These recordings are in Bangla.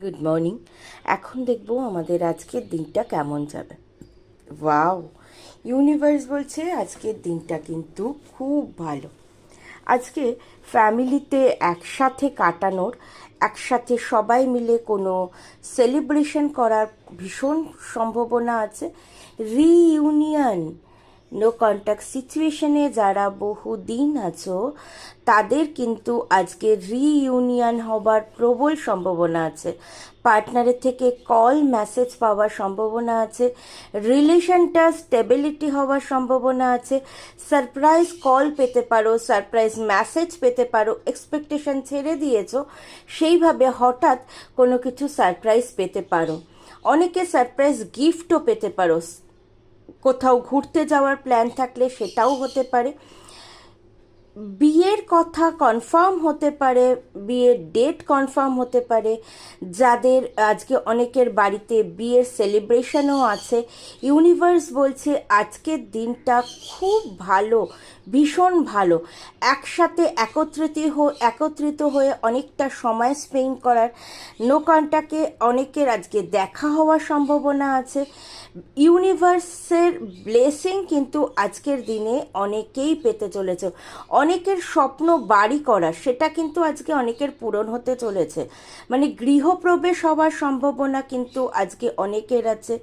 Good morning. এখন দেখব আমাদের আজকের দিনটা কেমন যাবে। ওয়াও, ইউনিভার্স বলছে আজকের দিনটা কিন্তু খুব ভালো। আজকে ফ্যামিলিতে একসাথে কাটানোর, একসাথে সবাই মিলে কোনো সেলিব্রেশন করার ভীষণ সম্ভাবনা আছে। রিইউনিয়ন, নো কন্ট্যাক্ট সিচুয়েশনে যারা বহুদিন আছো তাদের কিন্তু আজকে রিইউনিয়ন হবার প্রবল সম্ভাবনা আছে। পার্টনারের থেকে কল মেসেজ পাওয়ার সম্ভাবনা আছে। রিলেশনটা স্টেবিলিটি হওয়ার সম্ভাবনা আছে। সারপ্রাইজ কল পেতে পারো, সারপ্রাইজ মেসেজ পেতে পারো। এক্সপেকটেশন ছেড়ে দিয়েছো, সেইভাবে হঠাৎ কোনো কিছু সারপ্রাইজ পেতে পারো। অনেকে সারপ্রাইজ গিফটও পেতে পারো। কোথাও ঘুরতে যাওয়ার প্ল্যান থাকলে সেটাও হতে পারে। বিয়ের কথা কনফার্ম হতে পারে, বিয়ের ডেট কনফার্ম হতে পারে। যাদের আজকে অনেকের বাড়িতে বিয়ের সেলিব্রেশনও আছে, ইউনিভার্স বলছে আজকের দিনটা খুব ভালো, ভীষণ ভালো। একসাথে একত্রিত হয়ে অনেকটা সময় স্পেন্ড করার, নো কন্ট্যাক্টে অনেকের আজকে দেখা হওয়ার সম্ভাবনা আছে। ইউনিভার্সের ব্লেসিং কিন্তু আজকের দিনে অনেকেই পেতে চলেছে। অনেকের স্বপ্ন বাড়ি করা, সেটা কিন্তু আজকে অনেকের পূরণ হতে চলেছে। মানে গৃহপ্রবেশ হওয়ার সম্ভাবনা কিন্তু আজকে অনেকের আছে।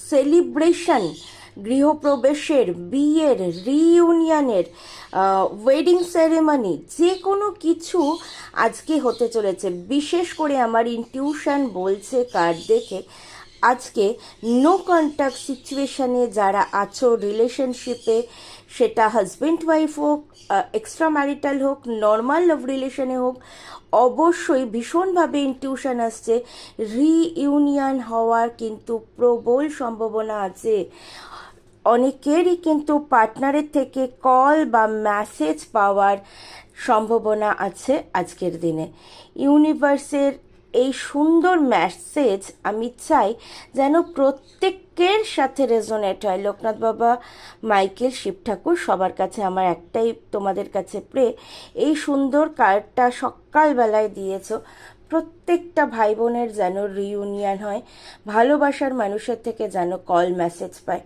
সেলিব্রেশন, গৃহপ্রবেশের, বিয়ের, রিইউনিয়নের, ওয়েডিং সেরেমনি, যে কোনো কিছু আজকে হতে চলেছে। বিশেষ করে আমার ইনটিউশন বলছে কার্ড দেখে আজকে নো কন্ট্যাক্ট সিচুয়েশানে যারা আছো, রিলেশনশিপে, সেটা হাজব্যান্ড ওয়াইফ হোক, এক্সট্রা ম্যারিটাল হোক, নর্মাল লাভ রিলেশনে হোক, অবশ্যই ভীষণভাবে ইনটিউশন আসছে রিইউনিয়ন হওয়ার কিন্তু প্রবল সম্ভাবনা আছে। অনেকেরই কিন্তু পার্টনারের থেকে কল বা মেসেজ পাওয়ার সম্ভাবনা আছে আজকের দিনে। ইউনিভার্সের এই সুন্দর মেসেজ আমি চাই যেন প্রত্যেকের সাথে রেজোনেট হয়। লোকনাথ বাবা, মাইকেল, শিব ঠাকুর, সবার কাছে আমার একটাই তোমাদের কাছে প্রে, এই সুন্দর কার্ডটা সকালবেলায় দিয়েছো, প্রত্যেকটা ভাই বোনের যেন রিইউনিয়ন হয়, ভালোবাসার মানুষের থেকে যেন কল মেসেজ পায়।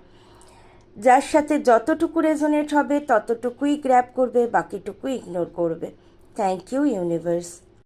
যার সাথে যতটুকু রেজোনেট হবে ততটুকুই গ্র্যাব করবে, বাকিটুকু ইগনোর করবে। Thank you universe.